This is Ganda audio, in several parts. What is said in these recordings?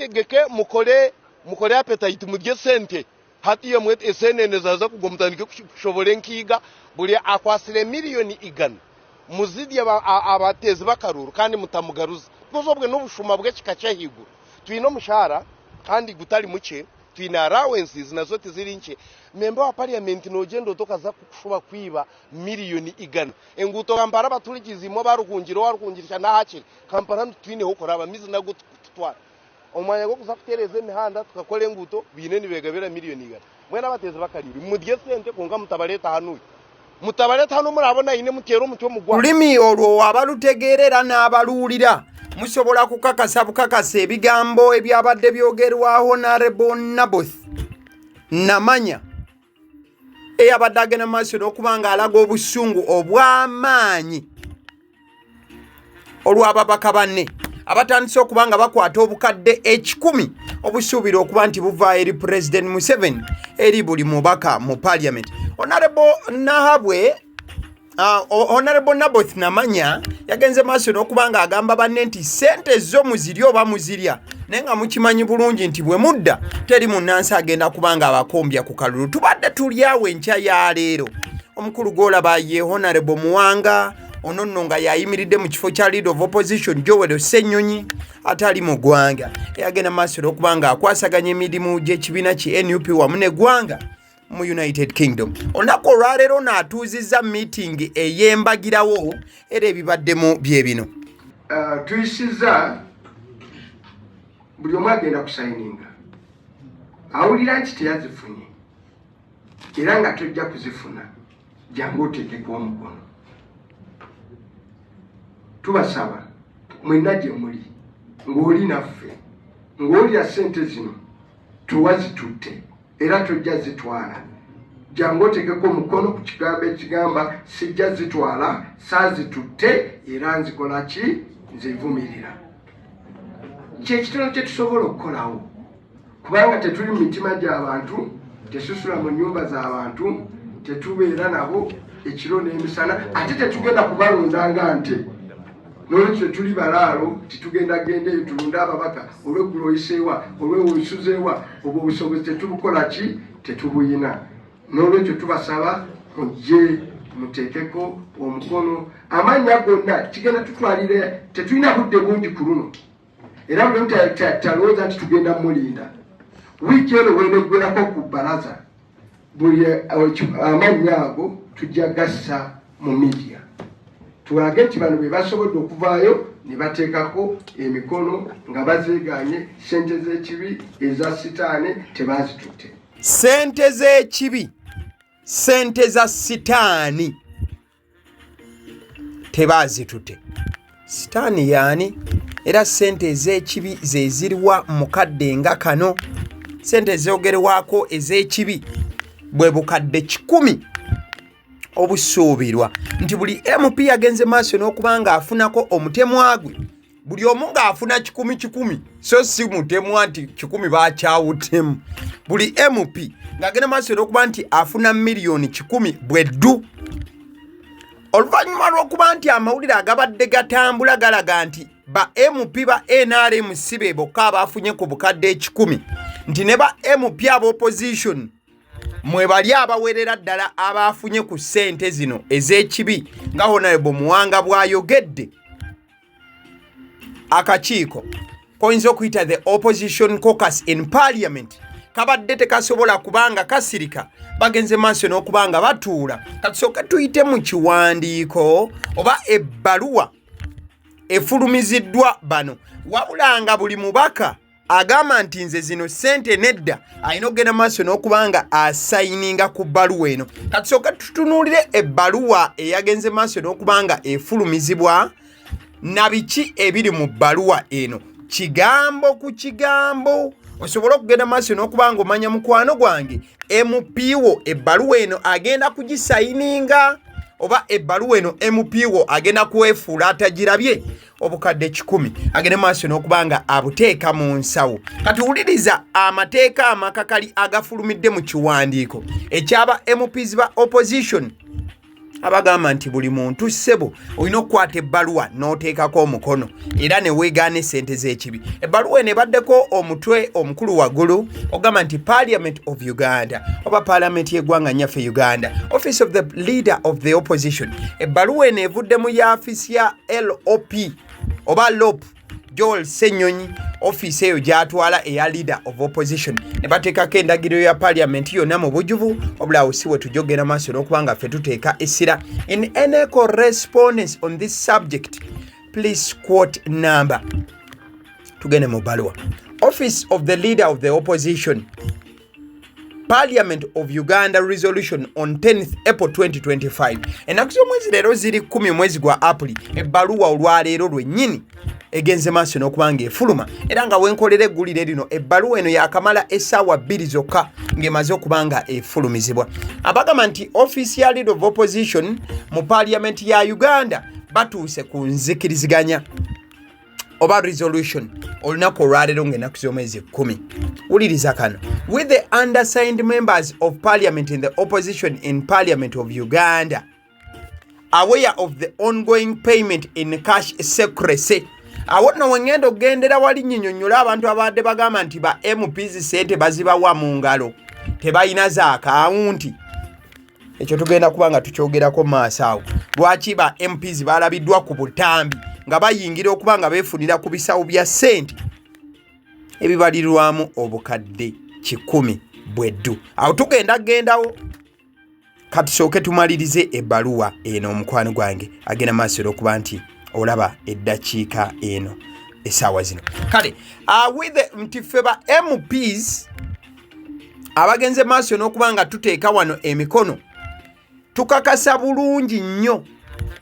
mwetegeke mukole appetite mudye sente hati ya mwete esenene zaza kugomutandike kushobole nkiga buli akwasire miliyoni igana muzidi abatezi bakaruru kandi mutamugaruza kuzobwe n'ubushuma bwe kikacha higuru twino mushara kandi gutari muke twina allowances nazo tiziri nke member wa parliament nogendo tokaza kushuba kwiba miliyoni igana enguto kampara batulikizimo barukunjiro warukunjirisha na hakiri kampara twine hokora abamizi nago tutwara omwanya go kuzakutereza imihanda tukakole nguto bineni begabira miliyoni igana mwena bateze bakariri mudye sente kunga mutabaleta hanuye mutabaleta hanu murabona ine mutero mutyo mugwa limi olwo abalutegerera n'abalulira musobola kukakasa bukakasa ebigambo ebyabadde byogerwaho Honorable Naboth Namanya eyabadde agenda maaso n'okubanga alaga obusungu obw'amaanyi olw'ababaka banne abatandise okubanga bakwata obukadde 10 obusuubira okuba nti buva eri President Museveni eri buli mubaka mu Parliament. Honorable Naboth Namanya yagenze maaso n'okubanga agamba banne nti sente zo muzirya oba muzirya naye nga mukimanyi bulungi nti bwe mudda teri munnansi agenda kubanga abakombya ku kalulu. Tubadde tulyawo enkya ya leero omukulu gw'olaba ye Honorable Muwanga ono nno nga yayimiridde mu kifo kya leader of opposition Joel Ssenyonyi atali mu ggwanga yagenda maaso n'okubanga akwasaganya emirimu gy'ekibiina ki NUP wamu n'eggwanga mu United Kingdom. Onako olwaleero n'atuuzizza meeting eyembagirawo era ebibaddemu bye bino. Tuyisiza buli omu agenda kusayininga awulira nti teyazifunye era nga tojja kuzifuna jangu oteekeko omukono. Tubasaba mwenna gye muli ng'oli naffe ng'olya ssente zino tuwazitutte era tojja zitwala jangu oteekeko omukono ku kigambo ekigamba sijja zitwala saazitutte era nzikola ki nzevumirira. Kyekitono kye tusobola okukolawo kubanga tetuli mu mitima gy'abantu tesusula mu nnyumba z'abantu tetubeera nabo ekiro n'emisana ate tetugenda kubalondanga nte n'olwekyo tuli balaalo titugenda eyo tulonda ababaka olw'eggulu oyiseewa olw'oyisuzeewa obwo obusobozi tetubukola ki tetubuyina. N'olwekyo tubasaba mujje muteekeko omukono amannya gonna kigenda tutwalire tetulina budde bungi ku luno era buli talowooza nti tugenda mulinda wiiki eno weneggwerako ku bbalaza buli amannya ago tujja gassa mu media tulage nti bano be basobodde okuvaayo ne bateekako emikono nga bazeeganye sente z'ekibi eza sitaani tebazitutte. Sente z'ekibi sente za sitaani tebazitutte. Sitaani yaani era sente ez'ekibi ze ziriwa mukadde nga kano sente ezogerwako ez'ekibi bwe bukadde 10 obusuubirwa nti buli MP yagenze maaso n'okubanga afunako omutemwa gwe buli omu ng'afuna 10 so si mutemwa nti 10 bakyawutemu buli MP ng'agenda maaso n'okuba nti afuna miliyoni 10 bweddu. Oluvannyuma lw'okuba nti amawulire agabadde gatambula galaga nti ba MP ba NRM be bokka abafunye ku bukadde 10 nti ne ba MP aba opposition mwe bali abawerera ddala abafunye ku ssente zino ez'ekibi nga Honorable Muwanga bw'ayogedde. Akakiiko koyinza okuyita the opposition caucus in parliament kabadde tekasobola kubanga kasirika bagenze maaso n'okubanga batuula katusooke tuyite mu kiwandiiko oba ebbaluwa efulumiziddwa bano wabulanga buli mubaka agamba nti nze zino ssente nedda alina okugenda maaso n'okubanga asayininga ku bbaluwa eno. Katusooke tutunuulire ebbaluwa eyagenze maaso n'okubanga efulumizibwa na biki ebiri mu bbaluwa eno kigambo ku kigambo osobola okugenda maaso n'okubanga omanya mukwano gwange MP wo ebbaluwa eno agenda kugisayininga oba ebbaluwa eno MP wo agenda kuweefuula atagirabye obukadde 10 agende maaso n'okubanga abuteeka mu nsawo. Katuwuliriza amateeka amakakali agafulumidde mu kiwandiiko ekyaba MPs ba opposition abagamba nti buli muntu ssebo olina okukwata ebbaluwa n'oteekako omukono era ne weegaana essente z'ekibi. Ebbaluwa eno ebaddeko omutwe omukulu waggulu ogamba nti Parliament of Uganda oba Parliament y'eggwanga nnyaffe Uganda, Office of the Leader of the Opposition. Ebbaluwa eno evudde mu yaafisi ya LOP oba LOP Joel Senyonyi, office eyo gy'atwala eya Leader of Opposition. Ne bateekako endagiro ya Parliament yonna mu bujjuvu, obulawo si bwe tujogera maaso n'okubanga ffe tuteeka essira. In any correspondence on this subject, please quote number. Tugende mu bbaluwa. Office of the Leader of the Opposition, Parliament of Uganda resolution on 10th April 2025. Ennaku z'omwezi leero ziri 10 mwezi gwa April. Ebbaluwa olwaleero lwennyini egenze maaso n'okubanga efuluma era nga wenkolera eggulire lino ebbaluwa eno yakamala essaawa 2 zokka ng'emaze okubanga efulumizibwa. Abagamba nti Office ya Leader of Opposition mu Parliament ya Uganda batuuse ku nzikiriziganya oba resolution olunaku olwaleero ng'ennaku z'omwezi 10. Wuliriza kano. With the undersigned members of Parliament in the opposition in Parliament of Uganda aware of the ongoing payment in cash secrecy. Awo nno wengenda okugendera wali nnyinnyonnyola abantu abadde bagamba nti ba MPs sente bazibawa mu ngalo tebalina za akawunti. Ekyo tugenda kuba nga tukyogerako maaso awo. Lwaki ba MPs balabiddwa ku butambi nga bayingira okuba nga beefunira ku bisawo bya ssente ebibalirwamu obukadde 10 bweddu. Awo tugendawo katusooke tumalirize ebbaluwa eno omukwano gwange agenda maaso okuba nti olaba eddakiika eno essaawa zino. Kale nti ffe ba MPs abagenze maaso n'okuba nga tuteeka wano emikono tukakasa bulungi nnyo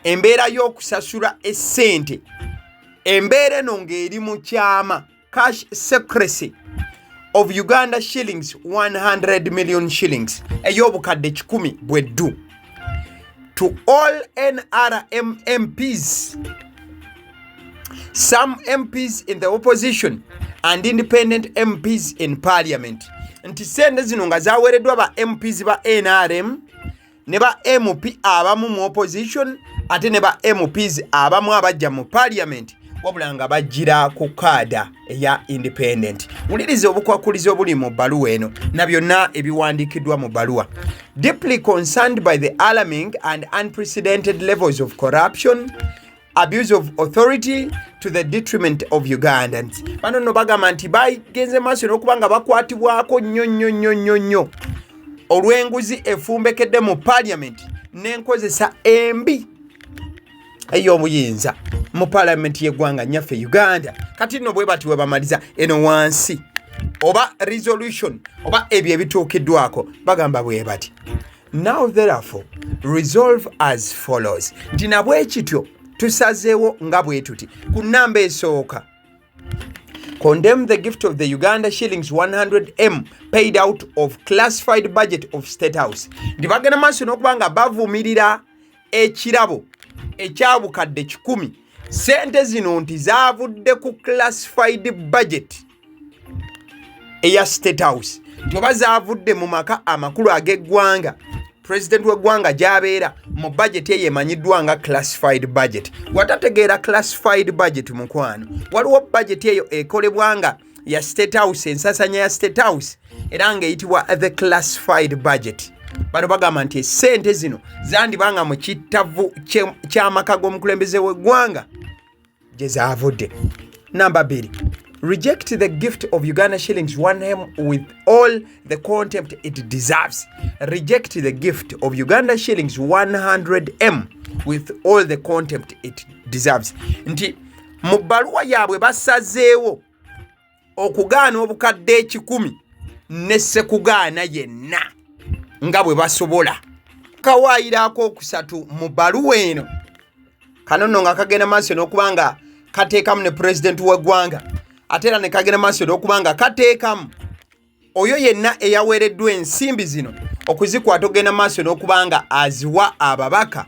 embeera y'okusasula essente, embeera eno ng'eri mu kyama cash secrecy of Uganda shillings 100 million shillings ey'obukadde 10 bweddu to all NRM MPs, some MPs in the opposition and independent MPs in Parliament. Nti sente zino nga zaweereddwa ba MPs ba NRM ne ba MP abamu mu opposition ate ne ba MPs abamu abajja mu Parliament wabula nga bajjira ku kaada eya independent. Wuliriza obukwakulizo obuli mu bbaluwa eno na byonna ebiwandiikiddwa mu bbaluwa. Deeply concerned by the alarming and unprecedented levels of corruption, abuse of authority to the detriment of Ugandans. Bano no bagamba nti bagenze maaso n'okuba nga bakwatibwako nnyo olw'enguzi efumbekedde mu Parliament n'enkozesa embi ey'obuyinza mu Parliament y'eggwanga nnyaffe Uganda. Kati nno bwe bati we bamaliza eno wansi oba resolution oba ebyo ebituukiddwako bagamba bwe bati. Now therefore resolve as follows. Nti na bwe kityo tusazeewo nga bwe tuti ku nnamba esooka. Condemn the gift of the Uganda shillings 100M paid out of classified budget of State House. Nti bagenda maaso n'okuba nga bavumirira ekirabo ekyabukadde 10 sente zino nti zaavudde ku classified budget eya State House. Nti oba zaavudde mu maka amakulu ag'eggwanga President w'eggwanga gy'abeera mu budget eyo emanyiddwa nga classified budget. Watategeera classified budget mukwano, waliwo budget eyo ekolebwa nga ya State House, ensasanya ya State House era ng'eyitibwa the classified budget. Bano bagamba nti sente zino zandibanga mu kittavu ky'amaka g'omukulembeze w'eggwanga gye zaavudde. Number 2. Reject the gift of Uganda shillings 1M with all the contempt it deserves. Reject the gift of Uganda shillings 100M with all the contempt it deserves. Nti mu bbaluwa yaabwe basazeewo okugaana obukadde 10 ne sekugaana yenna nga bwe basobola. Kawaayiraako okusatu mu bbaluwa eno kano nno nga kagenda maaso n'okuba nga kateekamu ne President w'eggwanga ate era ne kagenda maaso n'okuba nga kateekamu oyo yenna eyaweereddwa ensimbi zino okuzikwata ogenda maaso n'okuba nga aziwa ababaka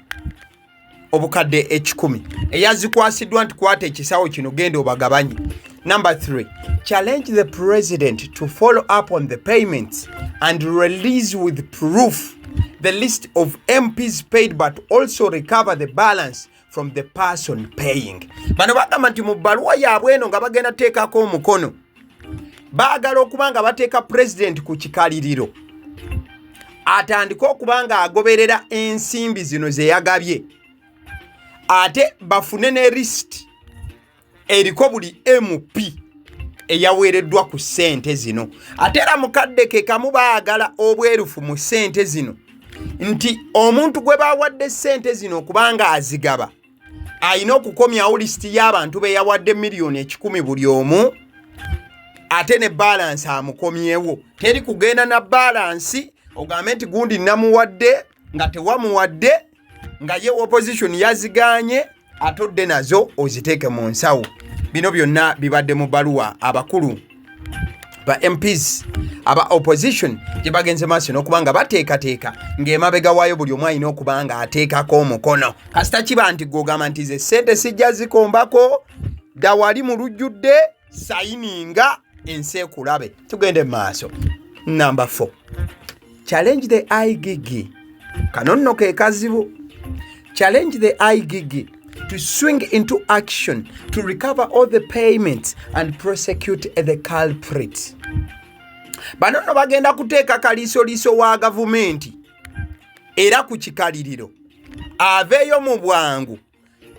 obukadde 10 eyazikwasiddwa nti kwata ekisawo kino genda obagabanye. Number 3. Challenge the president to follow up on the payments and release with proof the list of MPs paid but also recover the balance from the person paying. Bano bagamba nti mu bbaluwa yaabwe eno nga bagenda teekako omukono baagala okuba nga bateeka president ku kikaliriro atandika okuba nga agoberera ensimbi zino ze yagabye ate bafune ne list eriko buli MP eyaweereddwa ku ssente zino ate era mukadde ke kamu baagala obwerufu mu ssente zino nti omuntu gwe bawadde ssente zino kubanga azigaba ayina okukomyawo lisiti y'abantu be yawadde miliyoni 1,000 buli omu ate ne balance amukomyewo teri kugenda na balance ogambe nti gundi namuwadde nga tewamuwadde nga ye opposition yaziganye atodde nazo oziteeke mu nsawo. Bino byonna bibadde mu baluwa abakulu ba MPs aba opposition gye bagenze maaso n'okubanga bateekateeka ng'emabega waayo buli omu alina okuba nga ateekako omukono. Kasita kiba nti gw'ogamba nti ze ssente sijja zikombako dda wali mu lujjudde sayininga ensi ekulabe. Tugende mu maaso. Number 4. Challenge the IGG. Kano nno ke kazibu. Challenge the IGG to swing into action to recover all the payments and prosecute the culprits. Bano no bagenda kuteeka kaliisoliiso wa gavumenti era ku kikaliriro aveeyo mu bwangu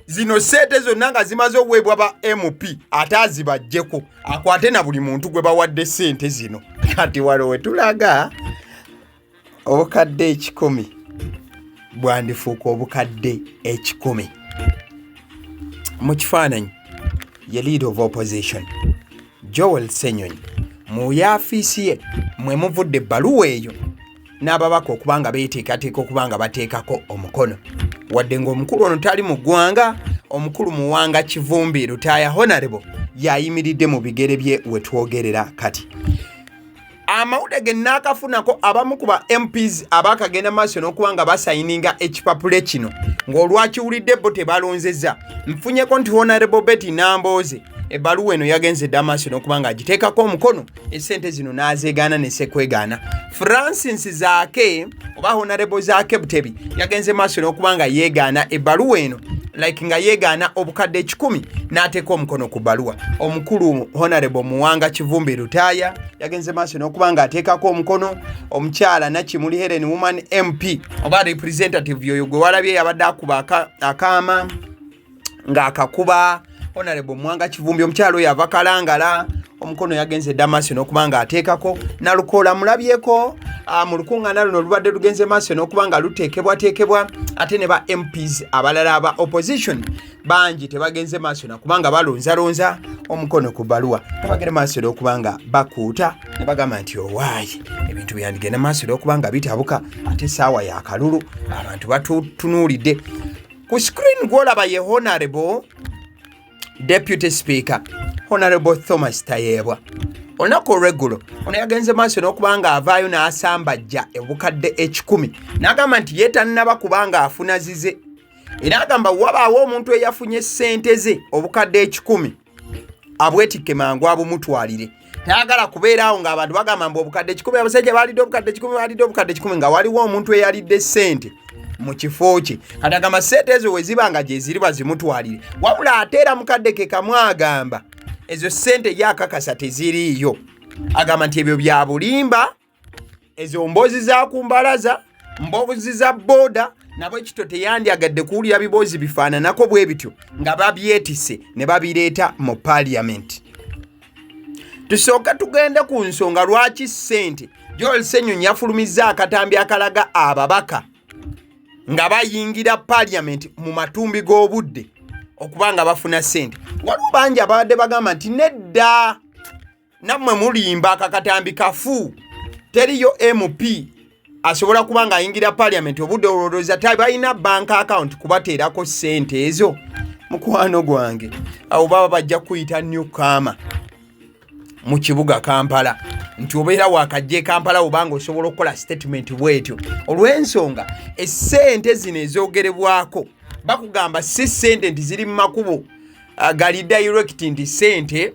zino ssente zonna nga zimaze okuweebwa ba MP ate azibajjeko akwate na buli muntu gwe bawadde ssente zino. Kati walo we tulaga obukadde 10 bwandifuuka obukadde 10. Mu kifaananyi ye leader of opposition Joel Senyonyi mu yaafiisi ye mwe muvudde ebbaluwa eyo n'ababaka okubanga beeteekateeka okubanga bateekako omukono wadde ng'omukulu ono tali mu ggwanga omukulu Muwanga Kivumbi Lutaaya Honorable yayimiridde mu bigere bye we twogerera kati. Amawulire ge naakafunako abamu ku ba MPs abakagenda maaso n'okubanga basayininga ekipapula kino ng'olwakiwulidde bo tebalonzezza nfunyeko nti Honorable Betty Nambooze ebbaluwa eno yagenze dda maaso n'okubanga agiteekako omukono essente zino n'azeegaana ne sekwegaana. Francis Zaake oba Honorable Zaake Butebi yagenze maaso n'okubanga yeegaana ebbaluwa eno like nga yeegaana obukadde 10 n'ateeka omukono ku bbaluwa. Omukulu Honorable Muwanga Kivumbi Lutaaya yagenze maaso n'okubanga ateekako omukono. Omukyala Nakimuli Helen Woman MP oba representative yoyo gwe walabye yabadde akuba akaama ng'akakuba Honorable Muwanga Kivumbi omukyala oyo ava Kalangala omukono yagenze dda maaso n'okubanga ateekako. Nalukoola mulabyeko mu lukuŋŋaana luno lubadde lugenze maaso n'okubanga luteekebwateekebwa ate ne ba MPs abalala aba opposition bangi tebagenze maaso nakubanga balonzalonza omukono ku bbaluwa nebagenda maaso n'okubanga bakuuta ne bagamba nti owaayi ebintu byandigenda maaso n'okubanga bitabuka ate essaawa ya kalulu abantu batutunuulidde. Ku screen gw'olaba ye Honorable Deputy Speaker Honorable Thomas Tayebwa olunaku olweggulo ono yagenze maaso n'okubanga avaayo n'asambajja obukadde 10 n'agamba nti yeetannaba kubanga afuna zize era agamba wabaawo omuntu eyafunye ssente ze obukadde 10 abwetikke mangu abumutwalire tayagala kubeeraawo ng'abantu bagamba mbu obukadde 10 abasajja baalidde obukadde 10 baalidde obukadde 10 nga waliwo omuntu eyalidde ssente mu kifo kye kati agamba ssente ezo we ziba nga gye ziri bazimutwalire wabula ate era mukadde ke kamu agamba ezo ssente yakakasa teziriiyo agamba nti ebyo bya bulimba ezo mboozi za kumbalaza mboozi za booda nabo ekito teyandyagadde kuwulira biboozi bifaananako bwe bityo nga babyetise ne babireeta mu parliament. Tusooka tugende ku nsonga lwaki ssente Joel Senyonyi yafulumizza akatambi akalaga ababaka nga bayingira parliament mu matumbi g'obudde okubanga bafuna ssente. Waliwo bangi abadde bagamba nti nedda nammwe mulimba akakatambi kafu teriyo MP asobola kubanga ayingira parliament obudde olowooza balina bank account kubateerako ssente ezo. Mukwano gwange abo baba bajja kuyita newcomer mu kibuga Kampala nti obeera wakajje Kampala obanga osobola okukola statement bwetyo olw'ensonga essente zino ezoogerebwako bakugamba si ssente nti ziri mu makubo gali direct nti ssente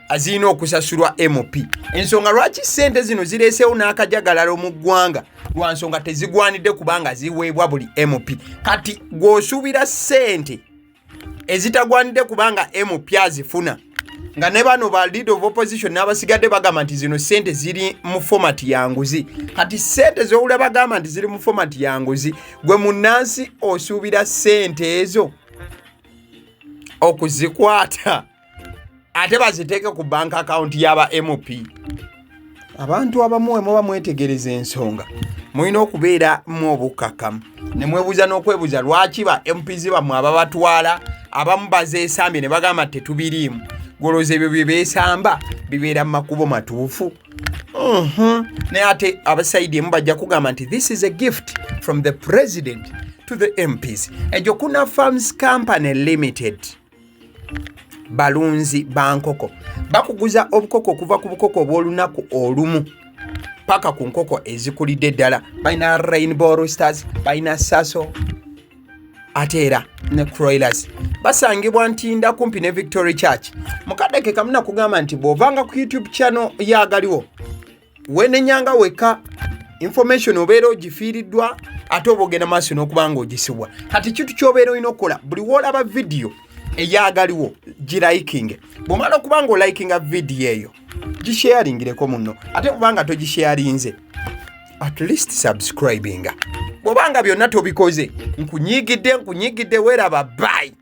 azirina okusasulwa MP. Ensonga lwaki ssente zino zireesewo n'akajagalalo mu ggwanga lwa nsonga tezigwanidde kubanga ziweebwa buli MP. Kati gw'osuubira ssente ezitagwanidde kubanga MP azifuna nga ne bano ba leader of opposition n'abasigadde bagamba nti zino ssente ziri mu format ya nguzi. Kati ssente z'owulira bagamba nti ziri mu format ya nguzi, gwe munnansi osuubira ssente ezo okuzikwata ate baziteeke ku bank account y'aba MP. Abantu abamu we muba mwetegereza ensonga mulina okubeera mu obukkakkamu ne mwebuuza n'okwebuuza lwaki ba MPs bammwe ababatwala abamu bazeesambye ne bagamba tetubiriimu. Golooza ebyo bye beesamba bibeera mu makubo matuufu. Naye ate abasaidi emu bajja kugamba nti this is a gift from the president to the MPs. Ejokuna Farms Company Limited balunzi ba nkoko bakuguza obukoko okuva ku bukoko obw'olunaku olumu paka ku nkoko ezikulidde ddala. Balina Rainbow Roosters, balina Saso ate era ne Croilers. Basangibwa Ntinda kumpi ne Victory Church. Mukadde kamuna kugamba nti bw'ovanga ku YouTube channel ya Agaliwo wenenyanga weka information obeera ogifiiriddwa ate oba ogenda maaso n'okubanga ogisibwa. Kati kitu ky'obeera olina okukola buli w'olaba video eya Agaliwo gilikinge. Bw'omala okubanga olikinga video eyo gisharingireko munno ate kubanga togisharinze at least subscribinga. Bw'obanga byonna tobikoze nkunyigidde weeraba bye.